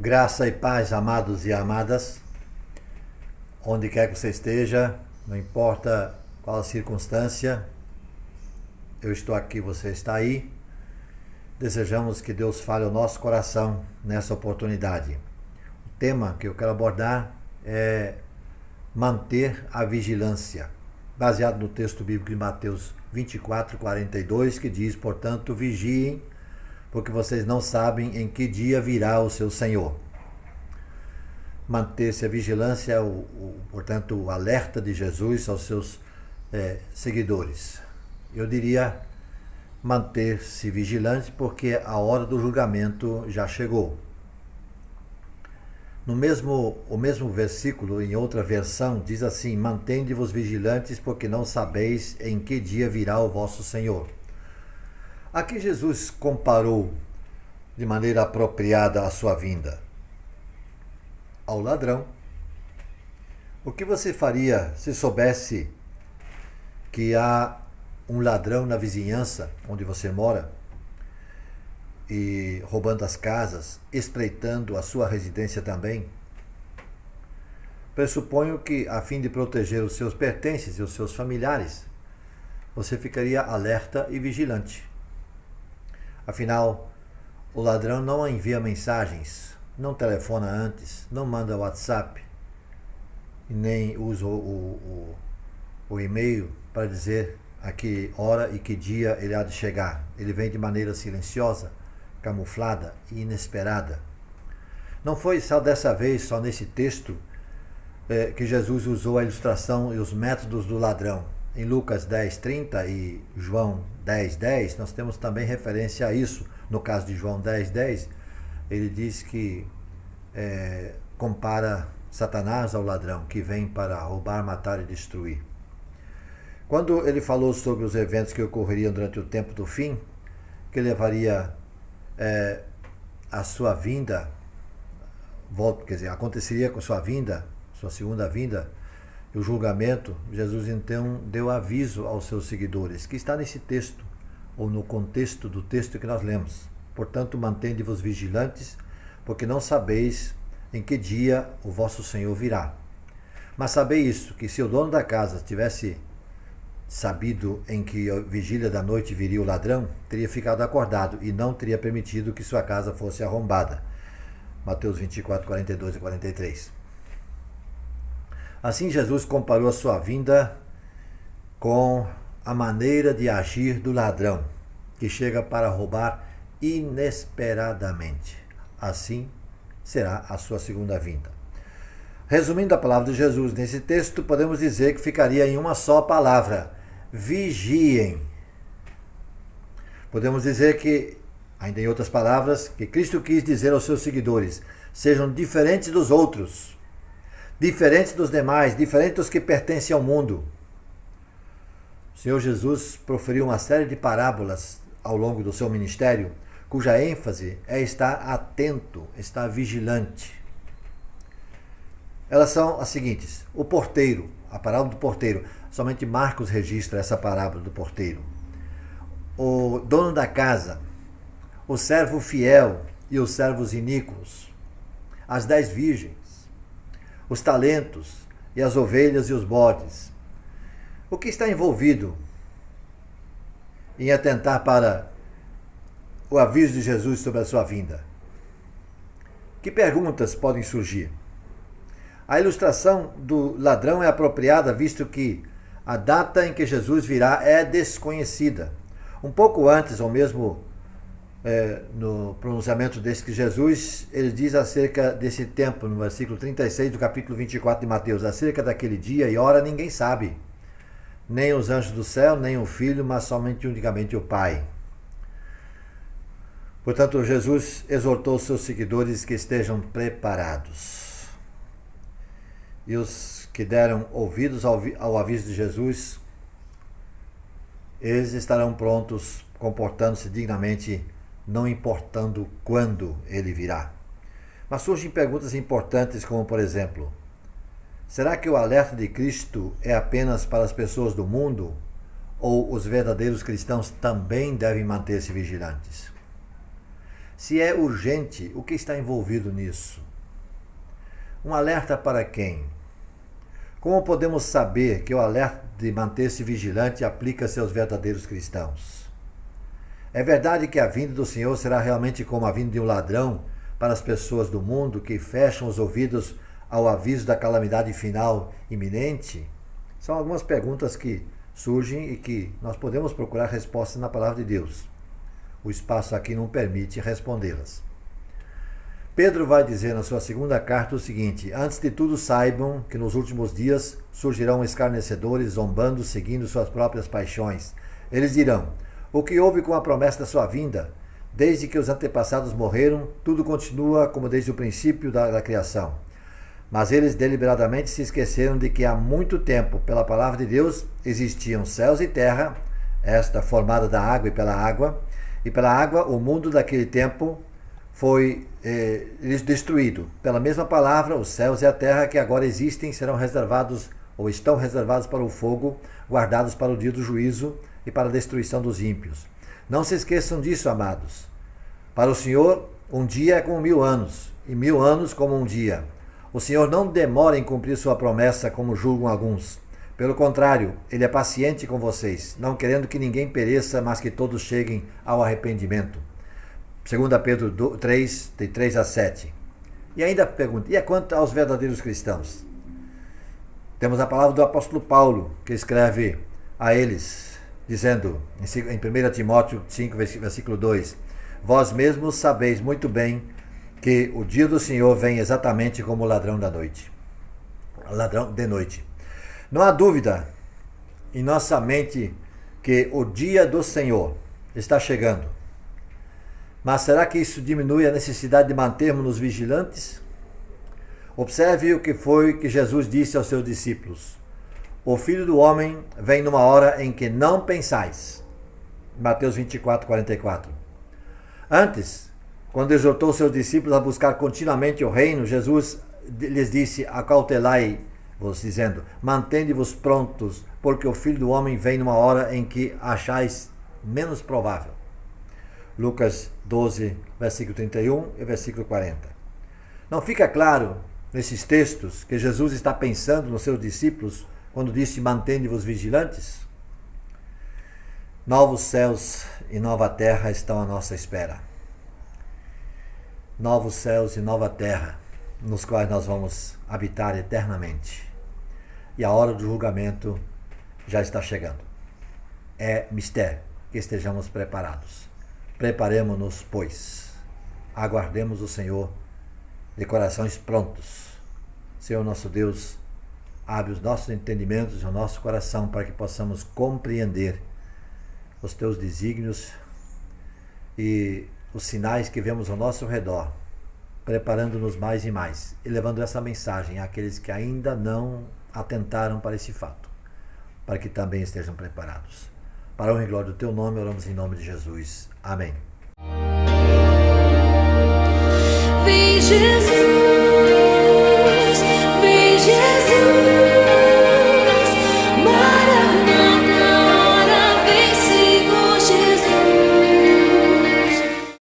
Graça e paz, amados e amadas, onde quer que você esteja, não importa qual a circunstância, eu estou aqui, você está aí. Desejamos que Deus fale ao nosso coração nessa oportunidade. O tema que eu quero abordar é manter a vigilância, baseado no texto bíblico de Mateus 24:42, que diz: portanto, vigiem, porque vocês não sabem em que dia virá o seu Senhor. Manter-se a vigilância é, portanto, o alerta de Jesus aos seus seguidores. Eu diria manter-se vigilante porque a hora do julgamento já chegou. O mesmo versículo, em outra versão, diz assim: mantende-vos vigilantes, porque não sabeis em que dia virá o vosso Senhor. Aqui Jesus comparou de maneira apropriada a sua vinda ao ladrão. O que você faria se soubesse que há um ladrão na vizinhança onde você mora e roubando as casas, espreitando a sua residência também? Pressuponho que, a fim de proteger os seus pertences e os seus familiares, você ficaria alerta e vigilante. Afinal, o ladrão não envia mensagens, não telefona antes, não manda WhatsApp, nem usa o e-mail para dizer a que hora e que dia ele há de chegar. Ele vem de maneira silenciosa, camuflada e inesperada. Não foi só dessa vez, só nesse texto, que Jesus usou a ilustração e os métodos do ladrão. Em Lucas 10:30 e João 10:10, nós temos também referência a isso. No caso de João 10:10, ele diz que compara Satanás ao ladrão, que vem para roubar, matar e destruir. Quando ele falou sobre os eventos que ocorreriam durante o tempo do fim, que levaria a sua vinda, aconteceria com sua vinda, sua segunda vinda, o julgamento, Jesus então deu aviso aos seus seguidores, que está nesse texto, ou no contexto do texto que nós lemos. Portanto, mantende-vos vigilantes, porque não sabeis em que dia o vosso Senhor virá. Mas sabei isso, que se o dono da casa tivesse sabido em que a vigília da noite viria o ladrão, teria ficado acordado e não teria permitido que sua casa fosse arrombada. Mateus 24:42 e 43. Assim, Jesus comparou a sua vinda com a maneira de agir do ladrão, que chega para roubar inesperadamente. Assim será a sua segunda vinda. Resumindo a palavra de Jesus nesse texto, podemos dizer que ficaria em uma só palavra: vigiem. Podemos dizer que, ainda em outras palavras, que Cristo quis dizer aos seus seguidores: sejam diferentes dos outros, diferentes dos demais, diferentes dos que pertencem ao mundo. O Senhor Jesus proferiu uma série de parábolas ao longo do seu ministério, cuja ênfase é estar atento, estar vigilante. Elas são as seguintes: o porteiro, a parábola do porteiro. Somente Marcos registra essa parábola do porteiro. O dono da casa, o servo fiel e os servos iníquos, as 10 virgens, os talentos e as ovelhas e os bodes. O que está envolvido em atentar para o aviso de Jesus sobre a sua vinda? Que perguntas podem surgir? A ilustração do ladrão é apropriada, visto que a data em que Jesus virá é desconhecida. Um pouco antes, ou mesmo no pronunciamento desse que Jesus, ele diz acerca desse tempo, no versículo 36 do capítulo 24 de Mateus: acerca daquele dia e hora ninguém sabe, nem os anjos do céu, nem o Filho, mas somente unicamente o Pai. Portanto, Jesus exortou seus seguidores que estejam preparados. E os que deram ouvidos ao aviso de Jesus, eles estarão prontos, comportando-se dignamente, não importando quando ele virá. Mas surgem perguntas importantes, como por exemplo: será que o alerta de Cristo é apenas para as pessoas do mundo? Ou os verdadeiros cristãos também devem manter-se vigilantes? Se é urgente, o que está envolvido nisso? Um alerta para quem? Como podemos saber que o alerta de manter-se vigilante aplica-se aos verdadeiros cristãos? É verdade que a vinda do Senhor será realmente como a vinda de um ladrão para as pessoas do mundo que fecham os ouvidos ao aviso da calamidade final iminente? São algumas perguntas que surgem e que nós podemos procurar respostas na palavra de Deus. O espaço aqui não permite respondê-las. Pedro vai dizer na sua segunda carta o seguinte: antes de tudo saibam que nos últimos dias surgirão escarnecedores, zombando, seguindo suas próprias paixões. Eles dirão: o que houve com a promessa da sua vinda? Desde que os antepassados morreram, tudo continua como desde o princípio da criação. Mas eles deliberadamente se esqueceram de que há muito tempo, pela palavra de Deus, existiam céus e terra, esta formada da água e pela água o mundo daquele tempo foi destruído. Pela mesma palavra, os céus e a terra que agora existem serão reservados ou estão reservados para o fogo, guardados para o dia do juízo e para a destruição dos ímpios. Não se esqueçam disso, amados. Para o Senhor, um dia é como 1000 anos, e 1000 anos como um dia. O Senhor não demora em cumprir sua promessa, como julgam alguns. Pelo contrário, Ele é paciente com vocês, não querendo que ninguém pereça, mas que todos cheguem ao arrependimento. 2 Pedro 3, de 3 a 7. E ainda pergunta, e quanto aos verdadeiros cristãos? Temos a palavra do apóstolo Paulo, que escreve a eles, dizendo, em 1 Timóteo 5, versículo 2, vós mesmos sabeis muito bem que o dia do Senhor vem exatamente como o ladrão da noite. Ladrão de noite. Não há dúvida em nossa mente que o dia do Senhor está chegando. Mas será que isso diminui a necessidade de mantermos-nos vigilantes? Observe o que foi que Jesus disse aos seus discípulos. O Filho do Homem vem numa hora em que não pensais. Mateus 24, 44. Antes, quando exortou seus discípulos a buscar continuamente o reino, Jesus lhes disse, acautelai-vos, dizendo, mantende-vos prontos, porque o Filho do Homem vem numa hora em que achais menos provável. Lucas 12, versículo 31 e versículo 40. Não fica claro nesses textos que Jesus está pensando nos seus discípulos quando disse, mantende-vos vigilantes? Novos céus e nova terra estão à nossa espera. Novos céus e nova terra, nos quais nós vamos habitar eternamente. E a hora do julgamento já está chegando. É mistério que estejamos preparados. Preparemo-nos, pois. Aguardemos o Senhor de corações prontos. Senhor nosso Deus, abre os nossos entendimentos e o nosso coração para que possamos compreender os teus desígnios e os sinais que vemos ao nosso redor, preparando-nos mais e mais e levando essa mensagem àqueles que ainda não atentaram para esse fato, para que também estejam preparados. Para a honra e glória do teu nome, oramos em nome de Jesus. Amém. Vem, Jesus.